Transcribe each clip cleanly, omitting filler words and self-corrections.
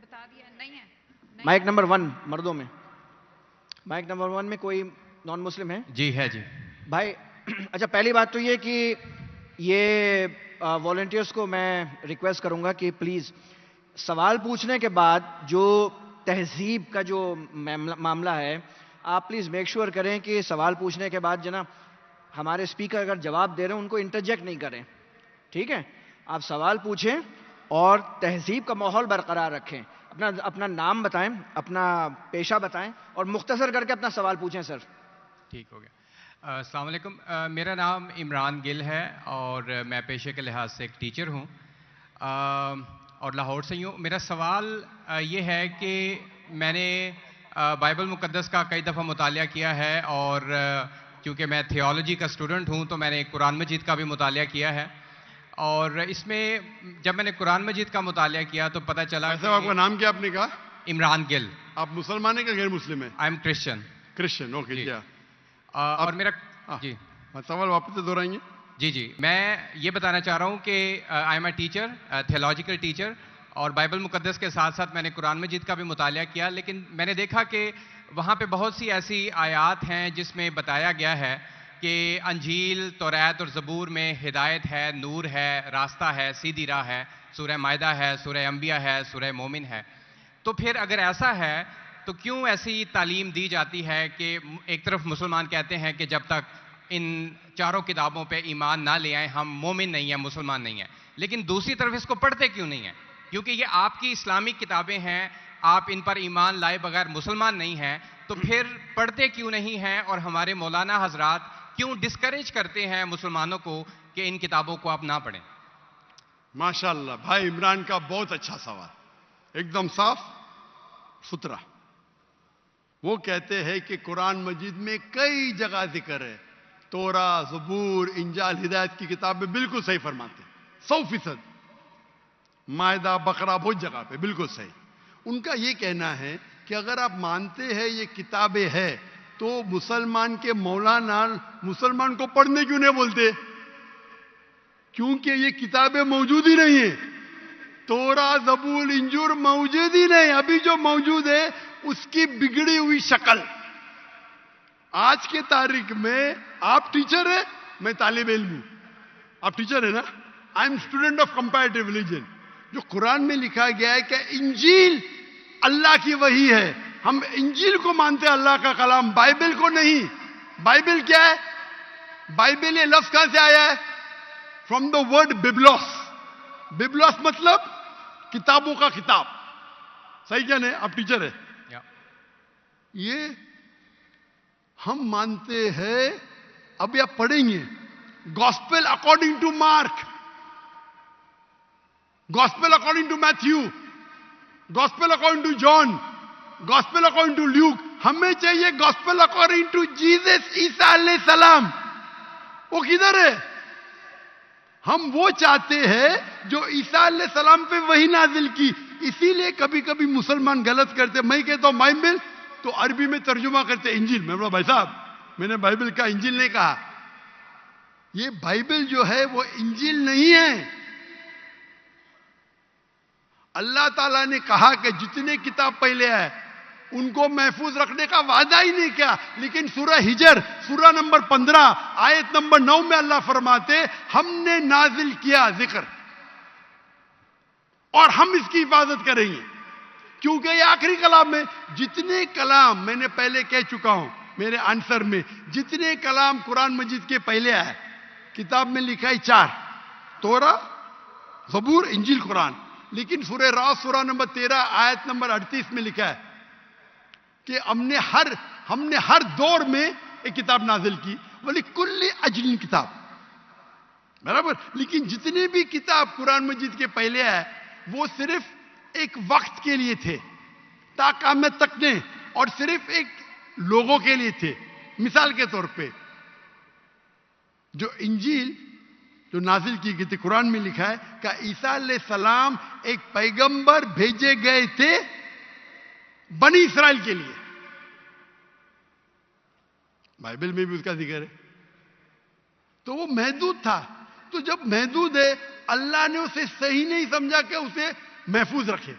بتا دیا نہیں ہے. مائک نمبر 1 مردوں میں, مائک نمبر 1 میں کوئی نان مسلم ہے؟ جی ہے جی بھائی اچھا, پہلی بات تو یہ کہ یہ والنٹیئرس کو میں ریکویسٹ کروں گا کہ پلیز سوال پوچھنے کے بعد جو تہذیب کا جو معاملہ ہے, آپ پلیز میک شور کریں کہ سوال پوچھنے کے بعد جناب ہمارے اسپیکر اگر جواب دے رہے ہیں ان کو انٹرجیکٹ نہیں کریں, ٹھیک ہے؟ آپ سوال پوچھیں اور تہذیب کا ماحول برقرار رکھیں. اپنا نام بتائیں, اپنا پیشہ بتائیں اور مختصر کر کے اپنا سوال پوچھیں سر. ٹھیک ہو گیا. السلام علیکم, میرا نام عمران گل ہے اور میں پیشے کے لحاظ سے ایک ٹیچر ہوں اور لاہور سے ہی ہوں. میرا سوال یہ ہے کہ میں نے بائبل مقدس کا کئی دفعہ مطالعہ کیا ہے اور کیونکہ میں تھیولوجی کا اسٹوڈنٹ ہوں تو میں نے قرآن مجید کا بھی مطالعہ کیا ہے, اور اس میں جب میں نے قرآن مجید کا مطالعہ کیا تو پتہ چلا. آپ کا نام کیا آپ نے کہا؟ عمران گل. آپ مسلمان ہیں کہ غیر مسلم ہیں؟ I am Christian. Christian, okay. کیا اور میرا جی سوال واپس سے دہرائیں گے؟ جی میں یہ بتانا چاہ رہا ہوں کہ I am a teacher, theological teacher, اور بائبل مقدس کے ساتھ ساتھ میں نے قرآن مجید کا بھی مطالعہ کیا, لیکن میں نے دیکھا کہ وہاں پہ بہت سی ایسی آیات ہیں جس میں بتایا گیا ہے کہ انجیل, توریت اور زبور میں ہدایت ہے, نور ہے, راستہ ہے, سیدھی راہ ہے, سورہ مائدہ ہے, سورہ انبیاء ہے, سورہ مومن ہے. تو پھر اگر ایسا ہے تو کیوں ایسی تعلیم دی جاتی ہے کہ ایک طرف مسلمان کہتے ہیں کہ جب تک ان چاروں کتابوں پہ ایمان نہ لے آئیں ہم مومن نہیں ہیں, مسلمان نہیں ہیں, لیکن دوسری طرف اس کو پڑھتے کیوں نہیں ہیں؟ کیونکہ یہ آپ کی اسلامک کتابیں ہیں, آپ ان پر ایمان لائے بغیر مسلمان نہیں ہیں, تو پھر پڑھتے کیوں نہیں ہیں؟ اور ہمارے مولانا حضرات کیوں ڈسکریج کرتے ہیں مسلمانوں کو کہ ان کتابوں کو آپ نہ پڑھیں؟ ماشاءاللہ بھائی عمران کا بہت اچھا سوال, ایک دم صاف ستھرا. وہ کہتے ہیں کہ قرآن مجید میں کئی جگہ ذکر ہے, تورا, زبور, انجیل, ہدایت کی کتابیں بالکل صحیح فرماتے ہیں 100%. مائدہ, بقرہ, بہت جگہ پہ بالکل صحیح. ان کا یہ کہنا ہے کہ اگر آپ مانتے ہیں یہ کتابیں ہیں تو مسلمان کے مولانا مسلمان کو پڑھنے کیوں نہیں بولتے؟ کیونکہ یہ کتابیں موجود ہی نہیں ہیں. تورا, زبور, انجیل موجود ہی نہیں. ابھی جو موجود ہے اس کی بگڑی ہوئی شکل. آج کے تاریخ میں آپ ٹیچر ہیں, میں طالب علم ہوں. آپ ٹیچر ہیں نا؟ I am student of comparative religion. جو قرآن میں لکھا گیا ہے کہ انجیل اللہ کی وحی ہے, ہم انجیل کو مانتے ہیں, اللہ کا کلام, بائبل کو نہیں. بائبل کیا ہے؟ بائبل یہ لفظ کہاں سے آیا ہے؟ From the word ببلوس. ببلوس مطلب کتابوں کا کتاب. صحیح کیا نہیں؟ آپ ٹیچر ہے. یہ ہم مانتے ہیں. ابھی آپ پڑھیں گے gospel according to Mark, gospel according to Matthew, gospel according to John, gospel according to Luke. ہمیں چاہیے gospel according to Jesus Isa علیہ السلام. وہ کدھر ہے؟ ہم وہ چاہتے ہیں جو عیسیٰ علیہ السلام پہ وہی نازل کی. اسی لیے کبھی کبھی مسلمان غلط کرتے. میں کہتا ہوں بائبل تو عربی میں ترجمہ کرتے انجیل. میں بولا بھائی صاحب میں نے بائبل کا انجیل نہیں کہا. یہ بائبل جو ہے وہ انجیل نہیں ہے. اللہ تعالیٰ نے کہا کہ جتنے کتاب پہلے ہے ان کو محفوظ رکھنے کا وعدہ ہی نہیں کیا. لیکن سورہ ہجر سورہ نمبر 15 آیت نمبر 9 میں اللہ فرماتے ہم نے نازل کیا ذکر اور ہم اس کی حفاظت کریں گے. کیونکہ یہ آخری کلام ہے. جتنے کلام میں نے پہلے کہہ چکا ہوں میرے آنسر میں, جتنے کلام قرآن مجید کے پہلے آئے کتاب میں لکھا ہے 4, تورا, زبور, انجیل, قرآن. لیکن سورہ راس سورہ نمبر 13 آیت نمبر 38 میں لکھا ہے کہ ہم نے ہر دور میں ایک کتاب نازل کی. وَلِكُلِّ أَجْلٍ کتاب برابر. لیکن جتنے بھی کتاب قرآن مجید کے پہلے آئے وہ صرف ایک وقت کے لیے تھے تا قیامت تک نے, اور صرف ایک لوگوں کے لیے تھے. مثال کے طور پہ جو انجیل جو نازل کی گئی تھی قرآن میں لکھا ہے کہ عیسیٰ علیہ السلام ایک پیغمبر بھیجے گئے تھے بنی اسرائیل کے لیے. بائبل میں بھی اس کا ذکر ہے. تو وہ محدود تھا. تو جب محدود ہے اللہ نے اسے صحیح نہیں سمجھا کہ اسے محفوظ رکھے.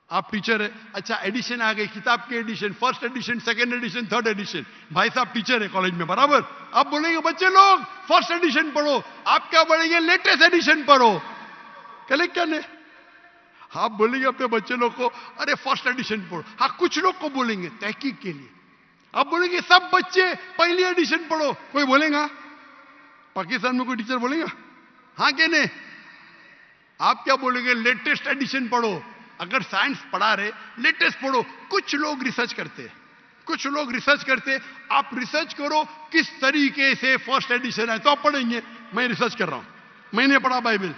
آپ ٹیچر ہے, اچھا ایڈیشن آ گئی, کتاب کے edition, first edition, second edition, third edition. بھائی صاحب ٹیچر ہے کالج میں, برابر. آپ بولیں گے بچے لوگ فرسٹ ایڈیشن پڑھو, آپ کیا بولیں گے لیٹسٹ ایڈیشن پڑھو. کلیکٹر نے آپ بولیں گے اپنے بچے لوگ کو ارے فرسٹ ایڈیشن پڑھو. ہاں کچھ لوگ کو بولیں گے تحقیق کے لیے, آپ بولیں گے سب بچے پہلی ایڈیشن پڑھو. کوئی بولے گا پاکستان میں کوئی ٹیچر بولے گا ہاں کہ نہیں؟ آپ کیا بولیں گے لیٹسٹ ایڈیشن پڑھو. اگر سائنس پڑھا رہے لیٹسٹ پڑھو. کچھ لوگ ریسرچ کرتے, آپ ریسرچ کرو کس طریقے سے فرسٹ ایڈیشن ہے تو آپ پڑھیں گے. میں ریسرچ کر رہا ہوں, میں نے پڑھا بائبل.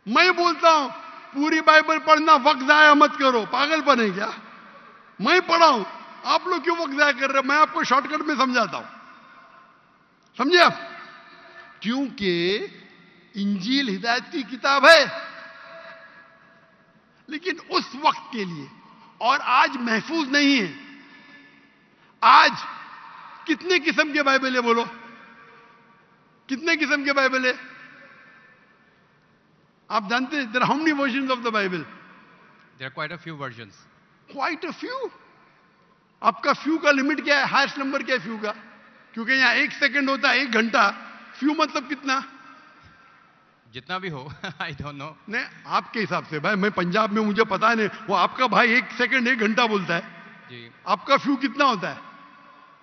میں بولتا ہوں پوری بائبل پڑھنا وقت ضائع مت کرو, پاگل بنے کیا؟ میں پڑھا ہوں, آپ لوگ کیوں وقت ضائع کر رہے ہیں؟ میں آپ کو شارٹ کٹ میں سمجھاتا ہوں, سمجھے آپ؟ کیونکہ انجیل ہدایت کی کتاب ہے, لیکن اس وقت کے لیے, اور آج محفوظ نہیں ہے. آج کتنے قسم کے بائبل ہے بولو؟ کتنے قسم کے بائبل ہے آپ جانتے ہیں؟ there are how many versions of the Bible? There are quite a few versions. Quite a few. آپ کا فیو کا لمٹ کیا ہے؟ ہائیسٹ نمبر کیا ہے فیو کا؟ کیونکہ یہاں 1 سیکنڈ ہوتا ہے 1 گھنٹہ. فیو مطلب کتنا؟ جتنا بھی ہو, I don't know. نہیں آپ کے حساب سے. بھائی میں پنجاب میں, مجھے پتا نہیں. وہ آپ کا بھائی 1 سیکنڈ 1 گھنٹہ بولتا ہے. جی. آپ کا فیو کتنا ہوتا ہے؟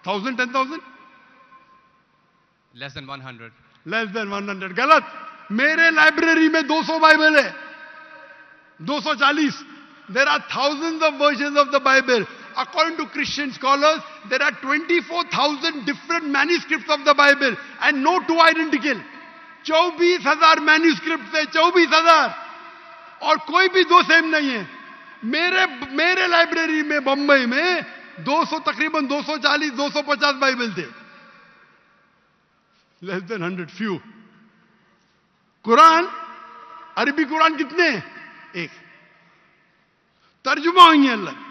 1000 10,000 Less than 100. لیس دین 100. غلط. میرے لائبریری میں 200 بائبل ہے, 240. There are thousands of versions of the Bible. According to Christian scholars, there are 24,000 different manuscripts of the Bible and no two identical. 24,000 manuscripts ہے, 24,000, اور کوئی بھی دو سیم نہیں ہے. میرے لائبریری میں بمبئی میں 200 تقریباً 240 250 بائبل تھے. لیس دین 100, فیو. قرآن, عربی قرآن کتنے ہیں؟ 1. ترجمہ ہوئی الگ.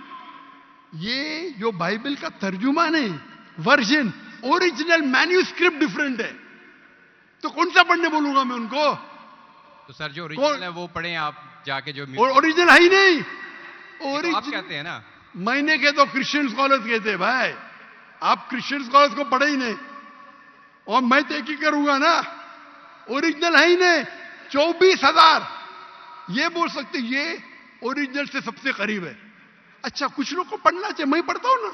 یہ جو بائبل کا ترجمہ نہیں, ورژن, اوریجنل مینیوسکرپٹ ڈفرنٹ ہے. تو کون سا پڑھنے بولوں گا میں ان کو؟ تو سر جو اوریجنل ہے وہ پڑھیں آپ جا کے. جو اوریجنل ہے ہی نہیں. آپ کہتے ہیں نا, میں نے کہتا ہوں کرسچن اسکالرز کہتے ہیں. بھائی آپ کرسچن اسکالرز کو پڑھے ہی نہیں, اور میں تحقیق کروں گا نا. اوریجنل ہے ہی نہیں. 24,000 یہ بول سکتے یہ اوریجنل سے سب سے قریب ہے. اچھا کچھ لوگ کو پڑھنا چاہیے, میں پڑھتا ہوں نا.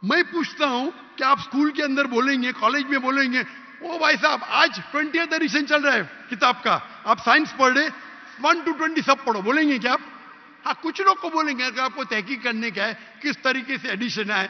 میں پوچھتا ہوں کہ آپ اسکول کے اندر بولیں گے, کالج میں بولیں گے, او بھائی صاحب آج 20th ایڈیشن چل رہا ہے کتاب کا, آپ سائنس پڑھ رہے, 1 to 20 سب پڑھو, بولیں گے کیا آپ؟ ہاں کچھ لوگ کو بولیں گے کہ آپ کو تحقیق کرنے کا ہے کس طریقے سے ایڈیشن ہے.